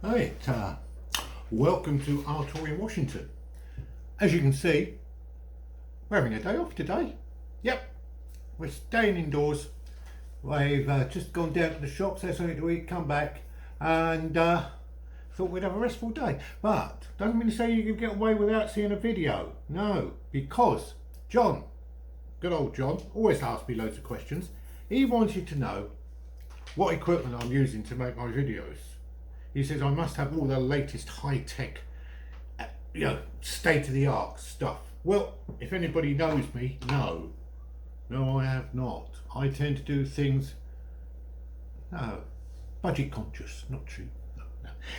Hey, welcome to our tour in Washington. As you can see, we're having a day off today. Yep, we're staying indoors. We've just gone down to the shops, had something to eat, come back, and thought we'd have a restful day. But doesn't mean to say you can get away without seeing a video. No, because John, good old John, always asks me loads of questions. He wanted to know what equipment I'm using to make my videos. He says I must have all the latest high-tech, state-of-the-art stuff. Well, if anybody knows me, no, I have not. I tend to do things, budget conscious, not cheap. No.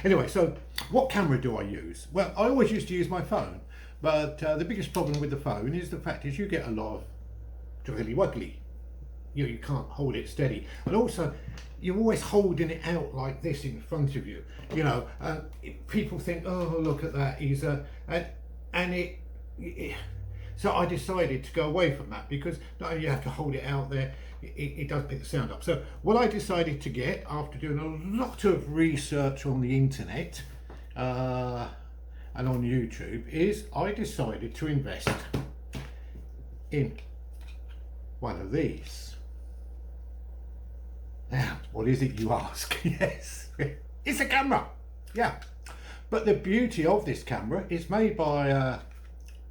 Anyway, so what camera do I use? Well, I always used to use my phone, but the biggest problem with the phone is the fact is you get a lot of jiggly-wuggly. You can't hold it steady, and also you're always holding it out like this in front of you. People think, oh, look at that, he's so I decided to go away from that, because not only you have to hold it out there, it does pick the sound up. So what I decided to get, after doing a lot of research on the internet and on YouTube, is I decided to invest in one of these. Now, what is it, you ask? Yes, it's a camera. Yeah, but the beauty of this camera is made by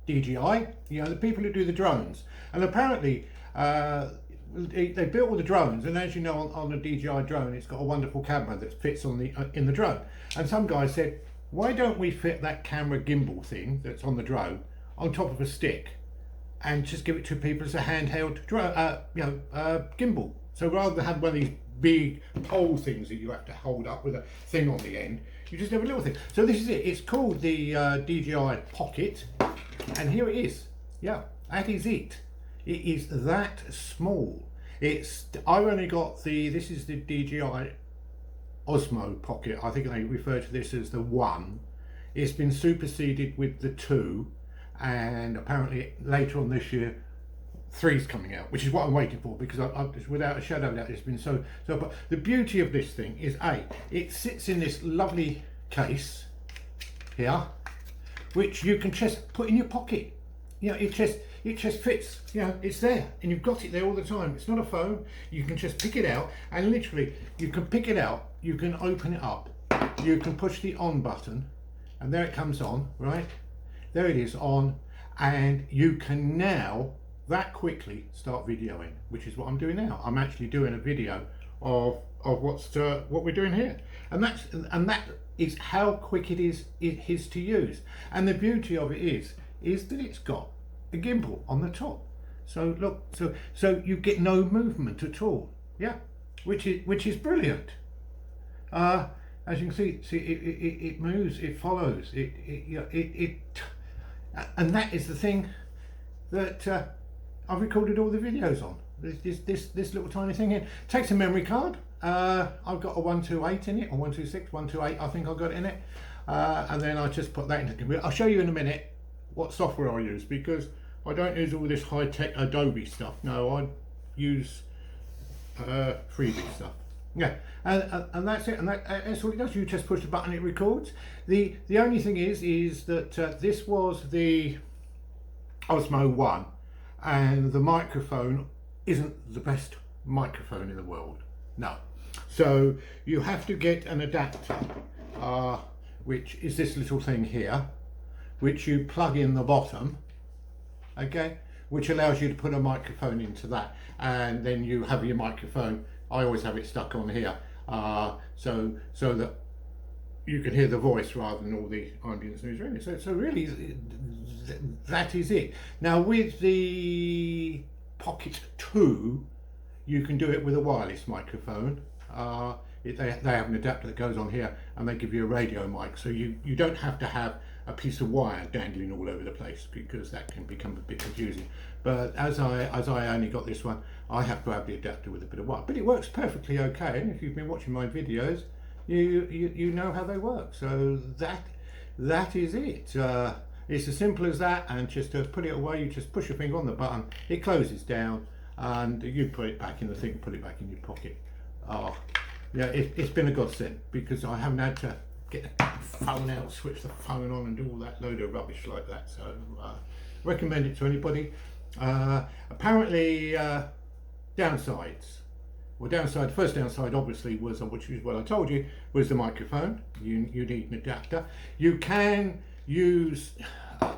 DJI, the people who do the drones, and apparently they built all the drones, and as you know, on the DJI drone, it's got a wonderful camera that fits on in the drone. And some guy said, why don't we fit that camera gimbal thing that's on the drone on top of a stick and just give it to people as a handheld gimbal? So rather than have one of these big pole things that you have to hold up with a thing on the end, you just have a little thing. So this is it. It's called the DJI Pocket, and here it is. Yeah, that is it. It is that small. I only got this is the DJI Osmo Pocket. I think they refer to this as the 1. It's been superseded with the 2, and apparently later on this year 3's coming out, which is what I'm waiting for, because I without a shadow of doubt, it's been so. But the beauty of this thing is, it sits in this lovely case here, which you can just put in your pocket. It just fits. It's there, and you've got it there all the time. It's not a phone. You can just pick it out, and literally, you can pick it out. You can open it up. You can push the on button, and there it comes on. Right there, it is on, and you can now that quickly start videoing, which is what I'm doing now. I'm actually doing a video of what we're doing here, and that is how quick it is to use. And the beauty of it is that it's got a gimbal on the top. So look, so you get no movement at all. Yeah, which is brilliant. As you can see, it moves, it follows, and that is the thing that I've recorded all the videos on. This little tiny thing here. Takes a memory card. I've got a 128 in it, or 126, 128, I think I've got it in it. And then I just put that into the computer. I'll show you in a minute what software I use, because I don't use all this high-tech Adobe stuff. No, I use freebie stuff. Yeah, and that's it, and that's all it does. You just push the button, it records. The only thing is that this was the Osmo 1, and the microphone isn't the best microphone in the world. No, so you have to get an adapter, which is this little thing here, which you plug in the bottom, okay, which allows you to put a microphone into that, and then you have your microphone. I always have it stuck on here, so that you can hear the voice rather than all the ambient noise around it. So really, that is it. Now with the Pocket 2, you can do it with a wireless microphone. They have an adapter that goes on here, and they give you a radio mic, so you don't have to have a piece of wire dangling all over the place, because that can become a bit confusing. But as I only got this one, I have to have the adapter with a bit of wire, but it works perfectly okay. And if you've been watching my videos, you know how they work. So that is it. It's as simple as that, and just to put it away, you just push your finger on the button, it closes down, and you put it back in the thing, put it back in your pocket. Yeah, it's been a godsend, because I haven't had to get the phone out, switch the phone on, and do all that load of rubbish like that. So recommend it to anybody. Apparently downsides. Well, the first downside obviously was, which is what I told you, was the microphone. You need an adapter. You can use,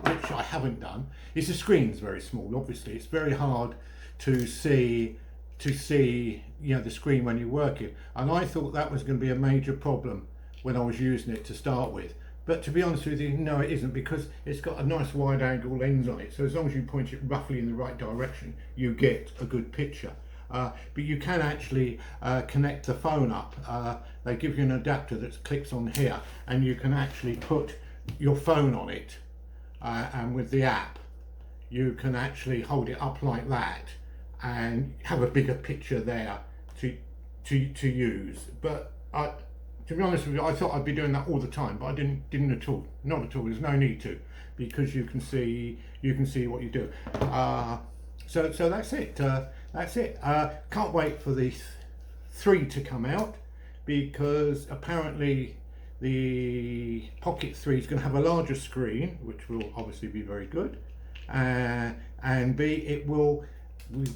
which I haven't done, is the screen's very small. Obviously it's very hard to see the screen when you're working, and I thought that was going to be a major problem when I was using it to start with. But to be honest with you, no, it isn't, because it's got a nice wide angle lens on it, so as long as you point it roughly in the right direction, you get a good picture. But you can actually connect the phone up. They give you an adapter that clicks on here, and you can actually put your phone on it, and with the app you can actually hold it up like that and have a bigger picture there to use. But to be honest with you, I thought I'd be doing that all the time, but I didn't at all. Not at all. There's no need to, because you can see what you do. So that's it. That's it. Can't wait for the 3 to come out, because apparently the Pocket 3 is going to have a larger screen, which will obviously be very good, and B, it will,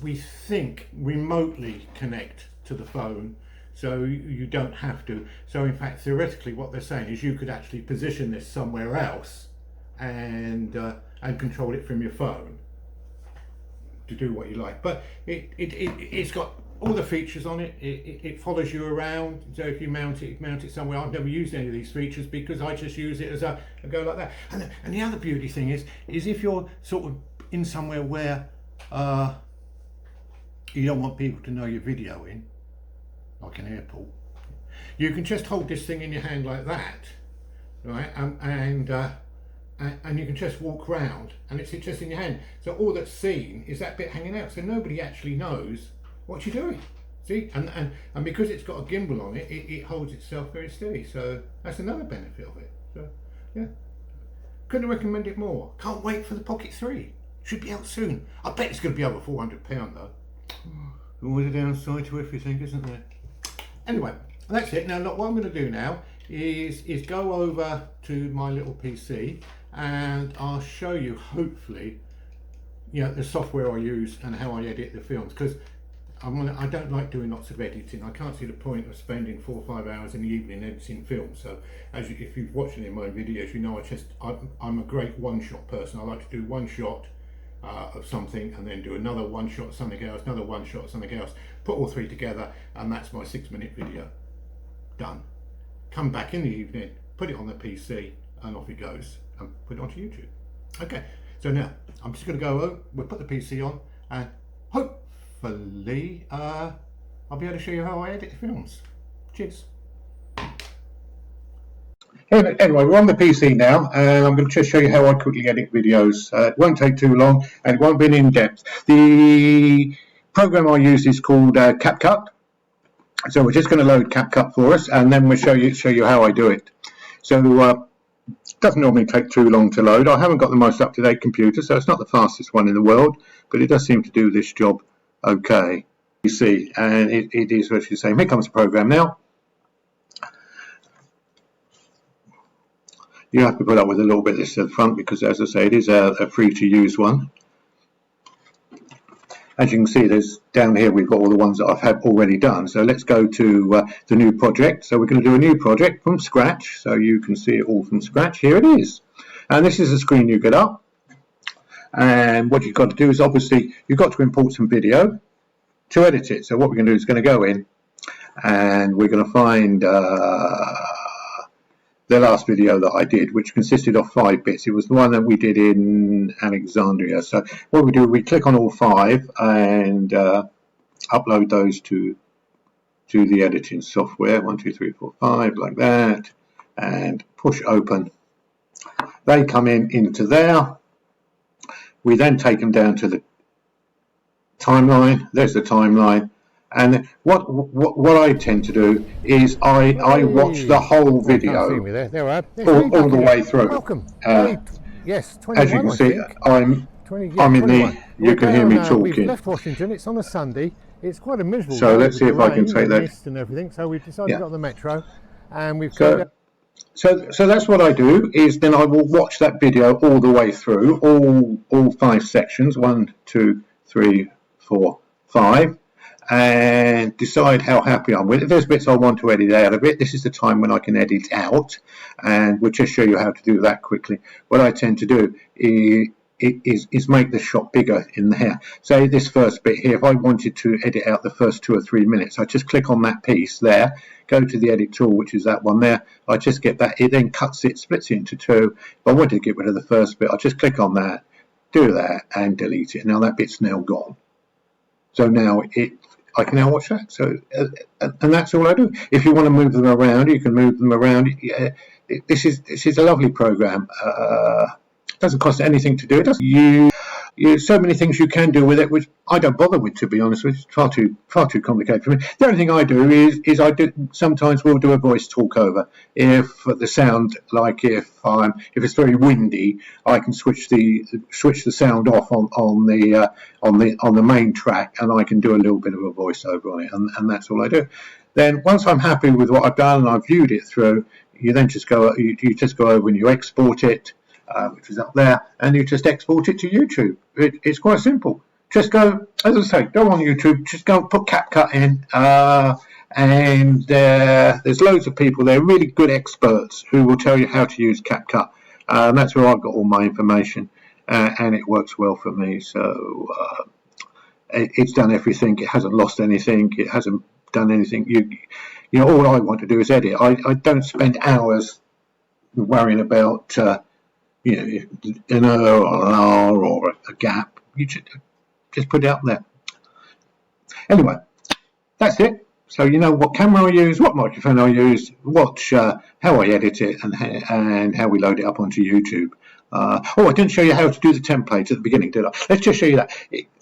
we think, remotely connect to the phone, so you don't have to. So in fact, theoretically, what they're saying is you could actually position this somewhere else and control it from your phone to do what you like. But it's got all the features on it. It follows you around, so if you mount it somewhere. I've never used any of these features because I just use it as a go like that. And the other beauty thing is if you're sort of in somewhere where you don't want people to know you're videoing, like an airport, you can just hold this thing in your hand like that, right? And you can just walk round, and it's just in your hand. So all that's seen is that bit hanging out. So nobody actually knows what you're doing. See, and because it's got a gimbal on it, it holds itself very steady. So that's another benefit of it. So yeah, couldn't recommend it more. Can't wait for the Pocket 3. Should be out soon. I bet it's going to be over £400 though. Always a downside to everything, isn't there? Anyway, that's it. Now look, what I'm going to do now is go over to my little PC, and I'll show you, hopefully, the software I use and how I edit the films, because I don't like doing lots of editing. I can't see the point of spending 4 or 5 hours in the evening editing films. So if you've watched any of my videos, you know I'm a great one-shot person. I like to do one shot of something, and then do another one shot of something else, another one shot of something else, put all 3 together, and that's my 6-minute video done. Come back in the evening, put it on the PC, and off it goes, and put it onto YouTube. Okay, so now I'm just going to go over, we'll put the PC on, and hopefully I'll be able to show you how I edit the films. Cheers. Anyway, we're on the PC now, and I'm going to just show you how I quickly edit videos. It won't take too long, and it won't be in depth. The program I use is called CapCut. So we're just going to load CapCut for us, and then we'll show you how I do it. So it doesn't normally take too long to load. I haven't got the most up-to-date computer, so it's not the fastest one in the world, but it does seem to do this job okay. You see, and it is what you say. Here comes the program now. You have to put up with a little bit of this at the front, because, as I say, it is a free-to-use one. As you can see, there's down here we've got all the ones that I've had already done. So let's go to the new project. So we're going to do a new project from scratch, so you can see it all from scratch. Here it is, and this is the screen you get up. And what you've got to do is, obviously, you've got to import some video to edit it. So what we're going to do is going to go in, and we're going to find the last video that I did, which consisted of 5 bits. It was the one that we did in Alexandria. So what we do, we click on all 5 and upload those to the editing software. 1, 2, 3, 4, 5, like that, and push open. They come into there. We then take them down to the timeline. There's the timeline. And what I tend to do is I watch the whole video all the way through. Welcome. Yes, 21, as you can see, I'm in the. You can hear me talking. We've left Washington. It's on a Sunday. It's quite a miserable. So let's see if I can take that. Mist and everything. So we've decided to go on the metro, and we've. So So that's what I do, is then I will watch that video all the way through, all 5 sections, 1, 2, 3, 4, 5, and decide how happy I'm with it. If there's bits I want to edit out of it, this is the time when I can edit out, and we'll just show you how to do that quickly. What I tend to do is make the shot bigger in there. Say this first bit here, if I wanted to edit out the first 2 or 3 minutes, I just click on that piece there, go to the edit tool, which is that one there. I just get that, it then cuts it, splits it into 2. If I wanted to get rid of the first bit, I just click on that, do that, and delete it. Now that bit's now gone. So now I can now watch that. So and that's all I do. If you want to move them around, you can move them around. This is a lovely program. Doesn't cost anything to do. It doesn't. So many things you can do with it, which I don't bother with, to be honest with you. It's far too complicated for me. The only thing I do is I do sometimes we'll do a voice talk over. If the sound, like if it's very windy, I can switch the sound off on the main track, and I can do a little bit of a voiceover on it, and that's all I do. Then once I'm happy with what I've done and I've viewed it through, you then just go over and you export it. Which is up there, and you just export it to YouTube. It's quite simple. Just go, as I say, go on YouTube, just go put CapCut in, and there's loads of people there, really good experts, who will tell you how to use CapCut. And that's where I've got all my information, and it works well for me. So it's done everything. It hasn't lost anything. It hasn't done anything. You know, all I want to do is edit. I don't spend hours worrying about an error or an R or a gap. You just put it up there. Anyway, that's it. So you know what camera I use, what microphone I use, how I edit it, and how we load it up onto YouTube. I didn't show you how to do the template at the beginning, did I? Let's just show you that.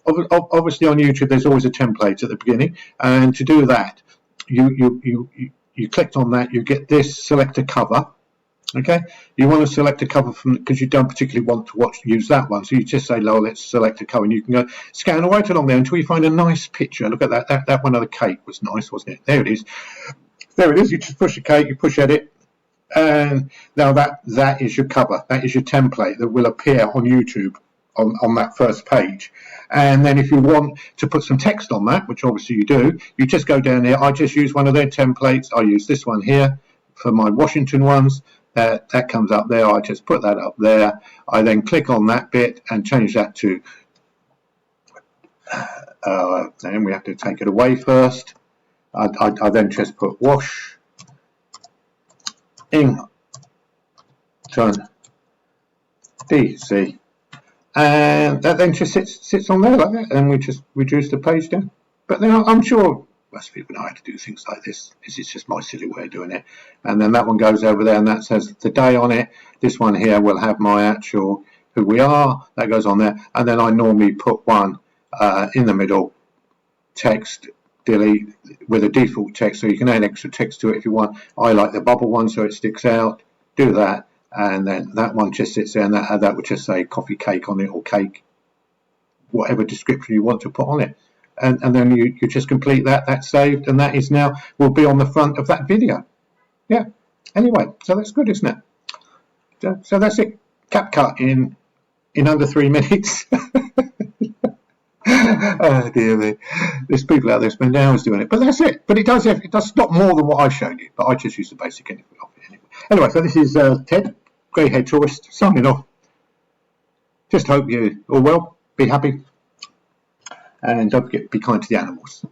Obviously on YouTube there's always a template at the beginning, and to do that you clicked on that, you get this select a cover. Okay, you want to select a cover from, because you don't particularly want to use that one, so you just say, let's select a cover, and you can go scan right along there until you find a nice picture. Look at that one of the cake was nice, wasn't it? There it is. You just push the cake, you push edit, and now that is your cover. That is your template that will appear on YouTube on that first page. And then if you want to put some text on that, which obviously you do, you just go down here. I just use one of their templates. I use this one here for my Washington ones. That comes up there. I just put that up there. I then click on that bit and change that to then we have to take it away first. I then just put Washington DC, and that then just sits on there like that, and we just reduce the page down. But then I'm sure most people know how to do things like this. This is just my silly way of doing it. And then that one goes over there, and that says the day on it. This one here will have my actual who we are. That goes on there. And then I normally put one in the middle, text, delete, with a default text. So you can add extra text to it if you want. I like the bubble one so it sticks out. Do that. And then that one just sits there, and that would just say coffee cake on it, or cake, whatever description you want to put on it. And then you just complete that. That's saved, and that is now will be on the front of that video. Yeah. Anyway, so that's good, isn't it? So that's it. CapCut in under 3 minutes. Oh dear me. There's people out there spend hours doing it, but that's it. But it does not more than what I showed you. But I just use the basic anyway. Anyway, so this is Ted, Greyhead Tourist, signing off. Just hope you all well, be happy. And don't forget, be kind to the animals.